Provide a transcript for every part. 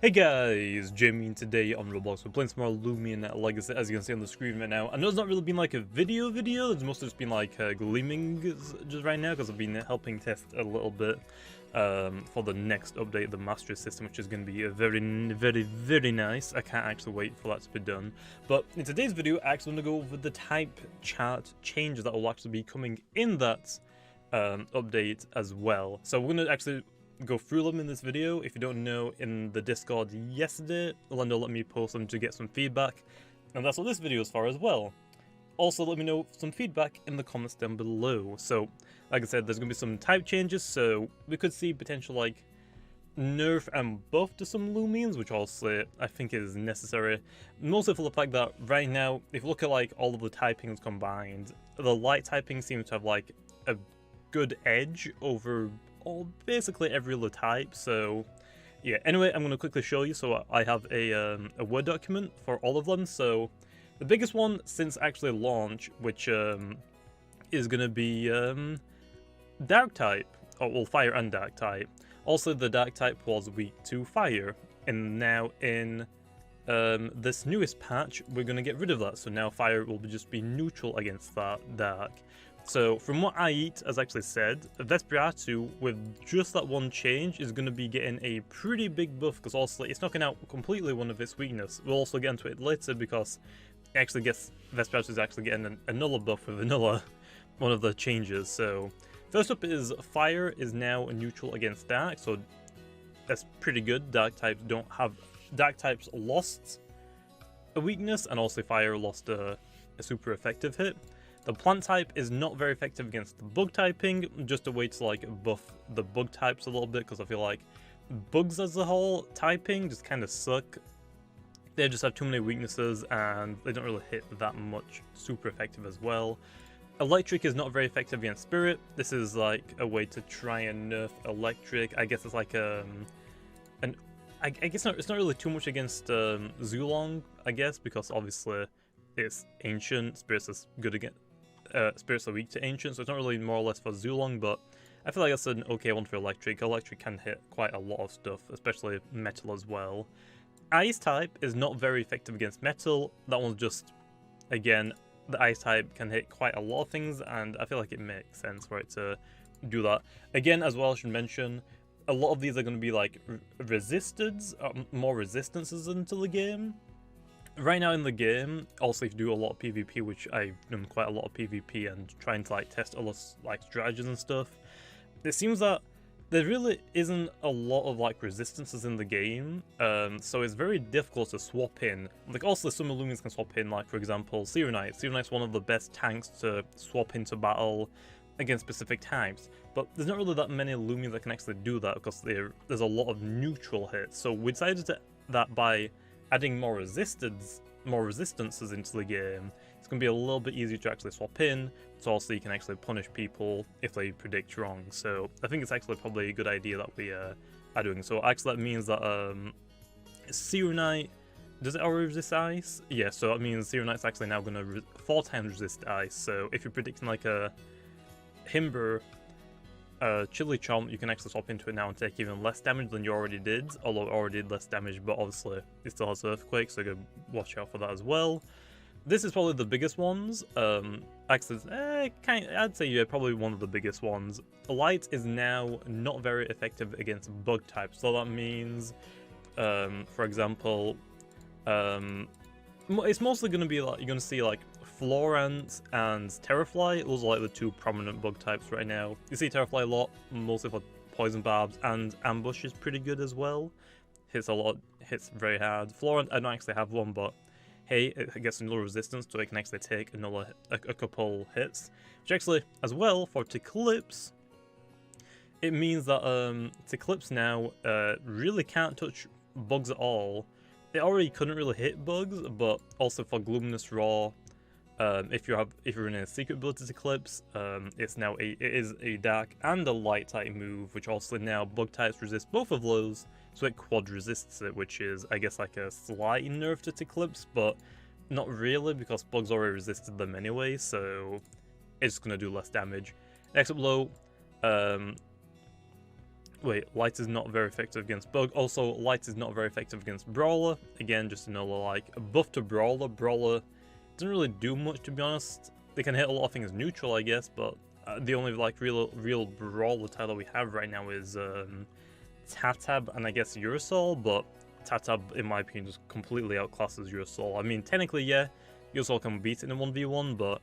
Hey guys, Jamiy, and today on Roblox we're playing some more Loomian Legacy, as you can see on the screen right now. I know it's not really been like a video, it's mostly just been like gleaming just right now, because I've been helping test a little bit for the next update, the Mastery system, which is going to be a very nice. I can't actually wait for that to be done. But in today's video, I actually want to go over the type chart changes that will actually be coming in that update as well. So we're going to actually go through them in this video. If you don't know, in the Discord yesterday, Orlando let me post them to get some feedback, and that's what this video is for as well. Also, let me know some feedback in the comments down below. So, like I said, there's going to be some type changes, so we could see potential like nerf and buff to some Loomians, which also I think is necessary. Mostly for the fact that right now, if you look at like all of the typings combined, the light typing seems to have like a good edge over basically every other type. So yeah, anyway, I'm going to quickly show you. So I have a Word document for all of them. So the biggest one since actually launch, which is going to be Dark type, or well, Fire and Dark type. Also, the Dark type was weak to Fire, and now in this newest patch, we're going to get rid of that. So now Fire will just be neutral against that Dark. So from what I eat, as actually said, Vesperatu, with just that one change, is going to be getting a pretty big buff, because also it's knocking out completely one of its weakness. We'll also get into it later, because it actually gets Vesperatu is actually getting another buff with another one of the changes. So first up is Fire is now neutral against Dark, so that's pretty good. Dark types lost a weakness, and also Fire lost a super effective hit. The plant type is not very effective against the bug typing, just a way to like buff the bug types a little bit, because I feel like bugs as a whole typing just kind of suck. They just have too many weaknesses and they don't really hit that much super effective as well. Electric is not very effective against Spirit. This is like a way to try and nerf Electric. I guess it's like I guess it's not really too much against Zulong, I guess, because obviously it's ancient. Spirits is good against. Spirits are weak to Ancient, so it's not really more or less for Zulong, but I feel like that's an okay one for Electric. Electric can hit quite a lot of stuff, especially Metal as well. Ice type is not very effective against Metal. That one's just, again, the Ice type can hit quite a lot of things, and I feel like it makes sense for it to do that. Again, as well, I should mention, a lot of these are going to be like more resistances into the game. Right now in the game, also if you do a lot of PvP, which I've done quite a lot of PvP and trying to like test a lot of like strategies and stuff, it seems that there really isn't a lot of like resistances in the game, so it's very difficult to swap in. Like also some Loomians can swap in, like for example Seer Knight. Seer Knight's one of the best tanks to swap into battle against specific types, but there's not really that many Loomians that can actually do that, because there's a lot of neutral hits. So we decided that by adding more resistance resistances into the game, it's going to be a little bit easier to actually swap in, so also you can actually punish people if they predict wrong. So I think it's actually probably a good idea that we are doing. So actually that means that Seer Knight, does it already resist ice? Yeah, so that means Seer Knight's actually now going to 4 times resist ice. So if you're predicting like a Himber Chili Chomp, you can actually swap into it now and take even less damage than you already did, although it already did less damage, but obviously it still has Earthquake, so you gotta watch out for that as well. This is probably the biggest ones. Actually, I'd say yeah, probably one of the biggest ones. Light is now not very effective against bug types, so that means, for example, it's mostly going to be like, you're going to see like Florant and Terrafly. Those are like the 2 prominent bug types right now. You see Terrafly a lot, mostly for Poison Barbs, and Ambush is pretty good as well. Hits a lot, hits very hard. Florant, I don't actually have one, but hey, it gets another resistance, so it can actually take a couple hits. Which actually, as well, for Eclipse, it means that Eclipse now really can't touch bugs at all. It already couldn't really hit bugs, but also for Gloominous Raw, if you're in a secret ability Eclipse, it is a dark and a light type move, which also now bug types resist both of those, so it quad resists it, which is I guess like a slight nerf to Eclipse, but not really, because bugs already resisted them anyway, so it's gonna do less damage. Next up low, Wait, Light is not very effective against Bug. Also, Light is not very effective against Brawler. Again, just another, like, a buff to Brawler. Brawler doesn't really do much, to be honest. They can hit a lot of things neutral, I guess, but the only, like, real Brawler title we have right now is Tatab and I guess Urusol, but Tatab, in my opinion, just completely outclasses Urusol. I mean, technically, yeah, Urusol can beat it in a 1v1, but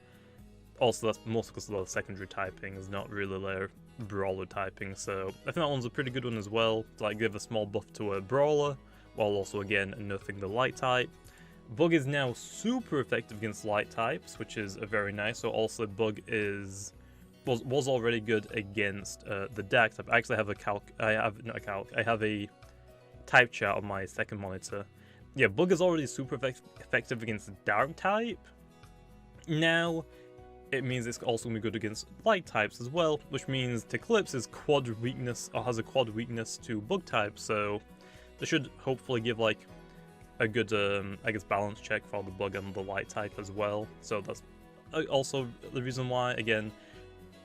also that's mostly because of the secondary typing is not really their Brawler typing, so I think that one's a pretty good one as well, to like give a small buff to a Brawler, while also again nerfing the Light type. Bug is now super effective against Light types, which is very nice, so also Bug was already good against the Dark type. I actually have I have a type chart on my second monitor. Yeah, Bug is already super effective against Dark type. Now, it means it's also going to be good against Light types as well, which means Eclipse is quad weakness, or has a quad weakness to Bug type, so this should hopefully give like a good, I guess, balance check for the Bug and the Light type as well. So that's also the reason why, again,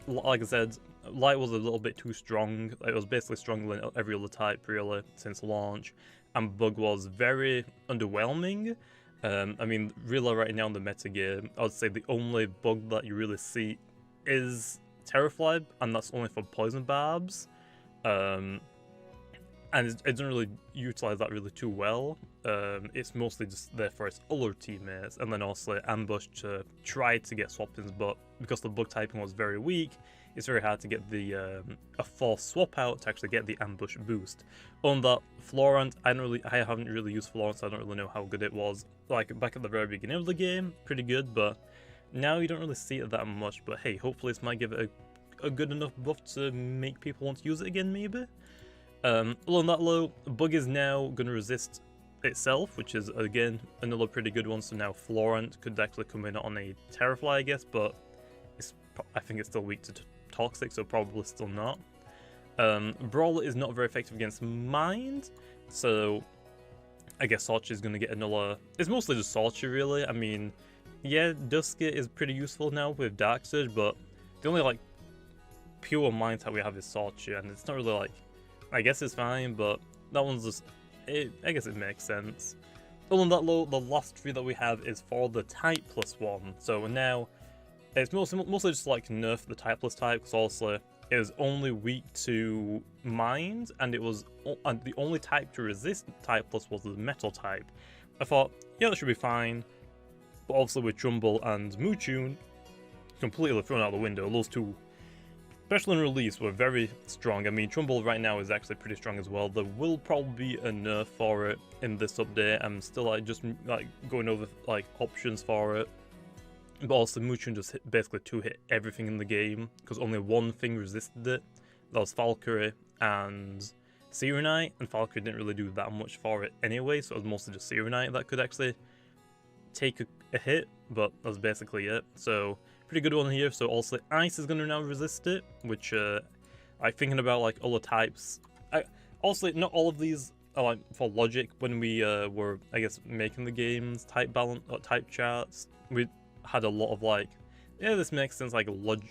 like I said, Light was a little bit too strong. It was basically stronger than every other type really since launch, and Bug was very underwhelming. I mean, really right now in the meta game, I would say the only Bug that you really see is Terrafly, and that's only for Poison Barbs. And it doesn't really utilize that really too well. It's mostly just there for its other teammates, and then also Ambush to try to get swap-ins, but because the Bug typing was very weak, it's very hard to get the a forced swap out to actually get the Ambush boost. On that, Florent, I haven't really used Florent, so I don't really know how good it was. Like back at the very beginning of the game, pretty good, but now you don't really see it that much. But hey, hopefully this might give it a good enough buff to make people want to use it again, maybe. On that low, Bug is now going to resist itself, which is again another pretty good one. So now Florent could actually come in on a Terrafly, I guess, but I think it's still weak to Toxic, so probably still not. Brawler is not very effective against Mind, so I guess Sorchi is going to get another... It's mostly just Sorchi, really. I mean, yeah, Dusky is pretty useful now with Dark Surge, but the only, like, pure Mind type we have is Sorchi, and it's not really, like... I guess it's fine, but that one's just... I guess it makes sense. Other than that, though, the last three that we have is for the Type Plus one. So now, it's mostly just, like, nerf the Type Plus type, because also it was only weak to Mind, and the only type to resist Type Plus was the Metal type. I thought, yeah, that should be fine, but obviously with Trumbull and Moochune completely thrown out the window. Those two, especially in release, were very strong. I mean, Trumbull right now is actually pretty strong as well. There will probably be a nerf for it in this update. I'm still like just like going over like options for it. But also Moochune just basically two-hit everything in the game, because only one thing resisted it. That was Valkyrie and Serenite, and Valkyrie didn't really do that much for it anyway, so it was mostly just Serenite that could actually take a hit, but that's basically it. So, pretty good one here. So also Ice is going to now resist it, which I'm thinking about like other types. Also, not all of these are like for logic. When we were, I guess, making the game's type balance or type charts, we had a lot of like, yeah, this makes sense like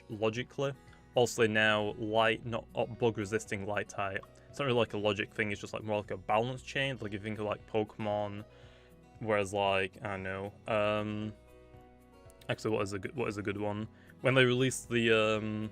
logically. Also now Light, not Bug resisting Light type. It's not really like a logic thing. It's just like more like a balance change. Like if you think of like Pokemon, whereas like I don't know. Actually, what is a good one? When they released the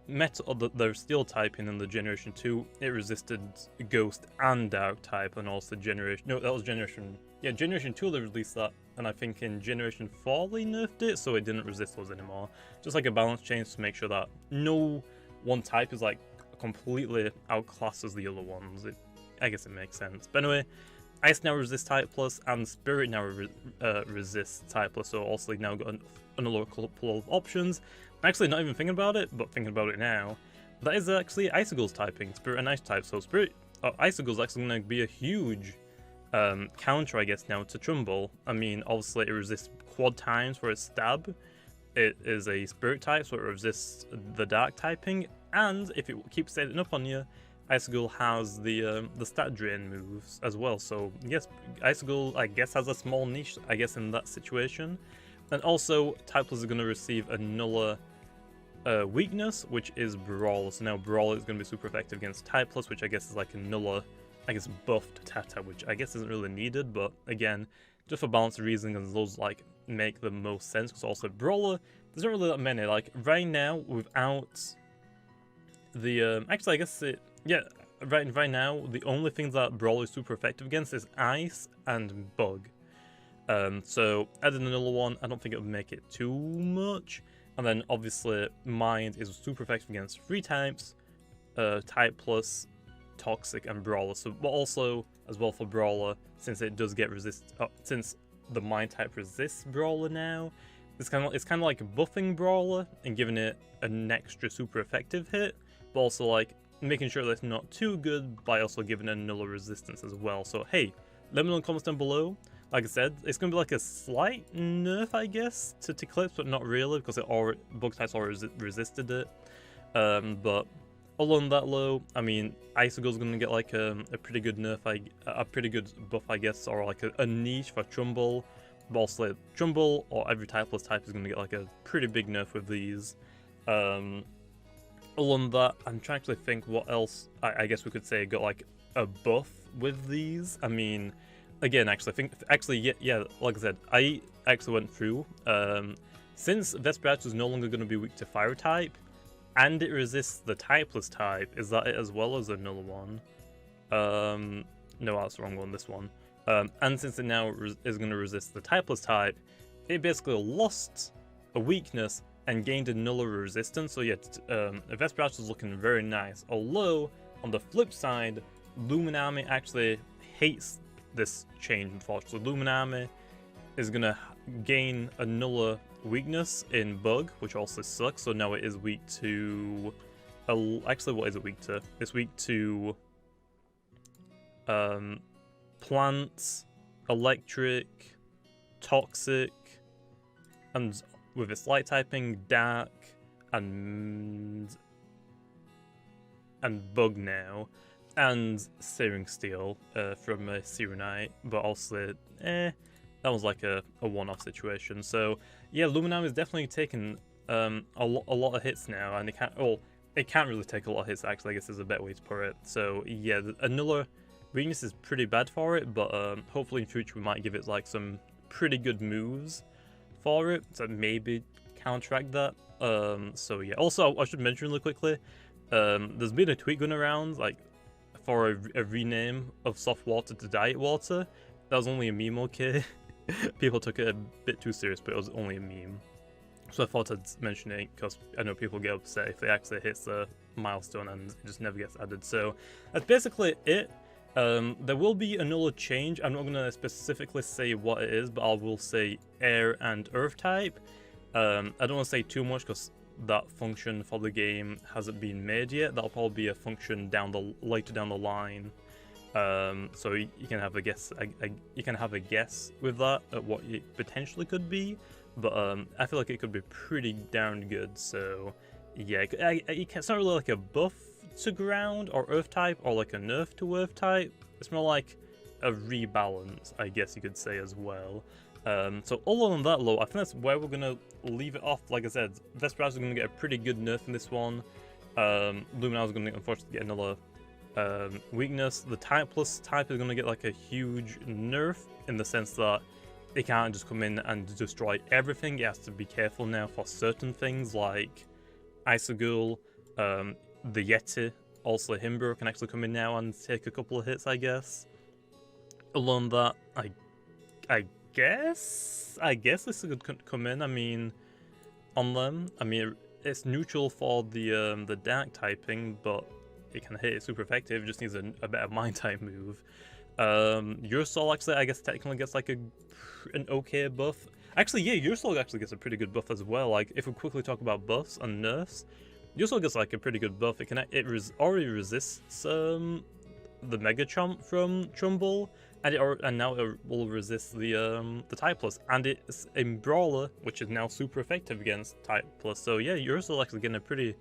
metal or the steel typing in the Generation 2, it resisted Ghost and Dark type, and also Generation... No, that was Generation... Yeah, Generation 2 they released that, and I think in Generation 4 they nerfed it, so it didn't resist those anymore. Just like a balance change to make sure that no one type is like completely outclasses the other ones. I guess it makes sense. But anyway, Ice now resists Type Plus, and Spirit now resists Type Plus, so also now got another couple of options. I'm actually not even thinking about it, but thinking about it now, that is actually Icicle's typing, Spirit and Ice type, so Icicle's actually going to be a huge counter, I guess, now to Trumbull. I mean, obviously it resists quad times for its stab, it is a Spirit type, so it resists the Dark typing, and if it keeps setting up on you, Icicle has the stat drain moves as well, so yes, Icicle I guess has a small niche, I guess, in that situation. And also, Type Plus is going to receive another weakness, which is Brawler. So now Brawler is going to be super effective against Type Plus, which I guess is like another, I guess, buffed Tata, which I guess isn't really needed, but again, just for balance reasons, those like make the most sense, because also Brawler, there's not really that many. Like right now, without the actually, I guess it, yeah, right now the only things that Brawler is super effective against is Ice and Bug. So adding another one, I don't think it would make it too much. And then obviously Mind is super effective against 3 types, Type Plus, Toxic, and Brawler. So, but also as well for Brawler, since it does get since the Mind type resists Brawler now, it's kind of like buffing Brawler and giving it an extra super effective hit, but also like making sure that it's not too good by also giving it another resistance as well. So hey, let me know in the comments down below. Like I said, it's going to be like a slight nerf, I guess, to Clips, but not really, because Bug types already resisted it. But other than that, though, I mean, Icicle's going to get like a pretty good nerf, a pretty good buff, I guess, or like a niche for Trumbull. But also, Trumbull or every Type Plus type is going to get like a pretty big nerf with these. Other than that, I'm trying to think what else I guess we could say got like a buff with these. I mean, again, yeah, like I said, I actually went through, since Vesperati is no longer going to be weak to Fire type, and it resists the Typeless type, is that it as well as another one? No, that's the wrong one, this one. And since it now is going to resist the Typeless type, it basically lost a weakness and gained another resistance, so yeah, Vesperati is looking very nice. Although, on the flip side, Loomian actually hates this change, unfortunately. Loomian is gonna gain another weakness in Bug, which also sucks, so now it is weak to... actually, what is it weak to? It's weak to... plants, electric, toxic, and with its light typing, dark, and Bug now. And Searing Steel from Serenite, but also, that was like a one-off situation. So yeah, Loomian is definitely taking a lot of hits now, and it can't really take a lot of hits, actually, I guess is a better way to put it. So yeah, another weakness is pretty bad for it, but hopefully in future we might give it like some pretty good moves for it, to maybe counteract that. So yeah, also I should mention really quickly, there's been a tweet going around, like, for a rename of soft water to diet water. That was only a meme, okay? People took it a bit too serious, but it was only a meme. So I thought I'd mention it, because I know people get upset if it actually hits a milestone and it just never gets added. So that's basically it. There will be another change. I'm not going to specifically say what it is, but I will say air and earth type. I don't want to say too much, because that function for the game hasn't been made yet. That'll probably be a function later down the line. So you can have a guess. You can have a guess with that at what it potentially could be. But I feel like it could be pretty darn good. So yeah, it's not really like a buff to ground or earth type, or like a nerf to earth type. It's more like a rebalance, I guess you could say, as well. So other than that, though, I think that's where we're going to leave it off. Like I said, Vesperati is going to get a pretty good nerf in this one. Loomian is going to unfortunately get another weakness. The Type Plus type is going to get like a huge nerf, in the sense that it can't just come in and destroy everything. It has to be careful now for certain things, like Icicle, the Yeti, also Himber can actually come in now and take a couple of hits, I guess. Along that, I guess this could come in. I mean, on them, I mean, it's neutral for the dark typing, but it can hit it super effective. It just needs a better mind type move. Ursol actually, I guess, technically gets like an okay buff. Actually, yeah, Ursol actually gets a pretty good buff as well. Like, if we quickly talk about buffs and nerfs, Ursol gets like a pretty good buff. Already resists the Mega Chomp from Trumbull, and now it will resist the Type Plus, and it's a Brawler, which is now super effective against Type Plus. So yeah, you're also actually getting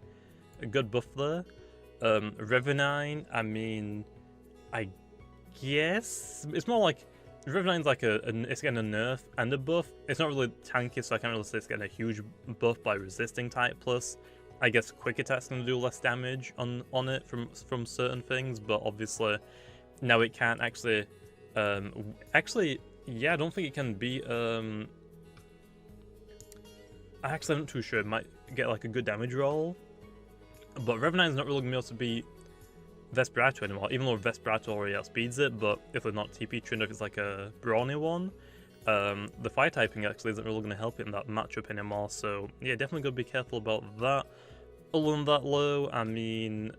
a good buff there. Revenine, I mean, I guess it's more like Revenine's like it's getting a nerf and a buff. It's not really tanky, so I can't really say it's getting a huge buff by resisting Type Plus. I guess quick attack's going to do less damage on it from certain things, but obviously now it can't actually actually, yeah, I don't think it can be actually I'm not too sure. It might get like a good damage roll, but Revenant's not really going to be able to beat Vesperado anymore, even though Vesperado already outspeeds it. But if they're not TP trained, if it's like a brawny one, the fire typing actually isn't really going to help it in that matchup anymore. So yeah, definitely got to be careful about that. Other than that, low, I mean,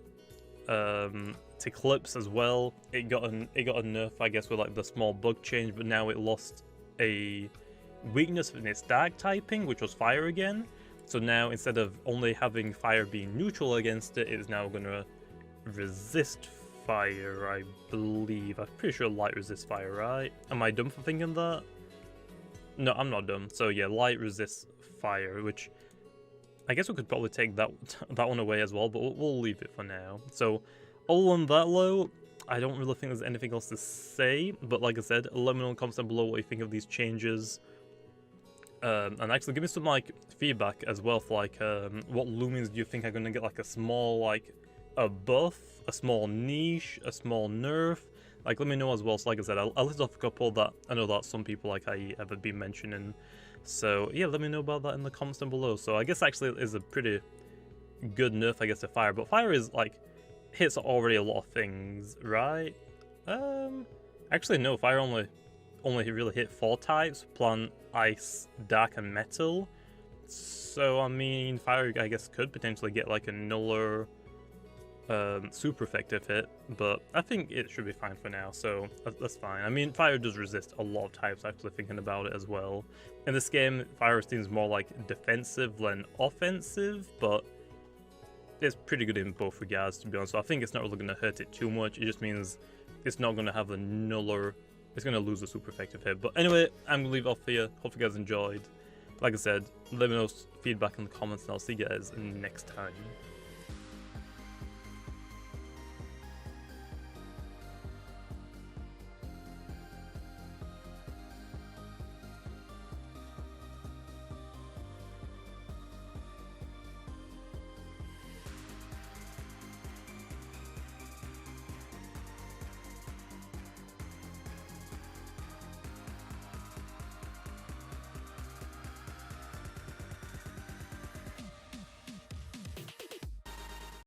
to Clips as well, it got a nerf, I guess, with like the small bug change, but now it lost a weakness in its dark typing, which was fire again. So now instead of only having fire being neutral against it, it's now gonna resist fire, I believe. I'm pretty sure light resists fire, right? Am I dumb for thinking that? No, I'm not dumb. So yeah, light resists fire, which I guess we could probably take that one away as well, but we'll leave it for now. So other than that, low, I don't really think there's anything else to say. But like I said, let me know in the comments down below what you think of these changes. And actually give me some like feedback as well for like what Loomians do you think are gonna get, like a small like a buff, a small niche, a small nerf. Like let me know as well. So like I said, I'll list off a couple that I know that some people like I have been mentioning. So yeah, let me know about that in the comments down below. So I guess actually it is a pretty good nerf, I guess, to fire. But fire is like hits already a lot of things, right? Actually no, fire only really hit 4 types: plant, ice, dark, and metal. So I mean, fire I guess could potentially get like a nuller super effective hit, but I think it should be fine for now, so that's fine. I mean, fire does resist a lot of types, actually thinking about it as well. In this game, fire seems more like defensive than offensive, but it's pretty good in both regards, to be honest. So I think it's not really going to hurt it too much. It just means it's not going to have the nuller, it's going to lose a super effective hit. But anyway, I'm going to leave it off here. Hope you guys enjoyed. Like I said, let me know feedback in the comments, and I'll see you guys next time.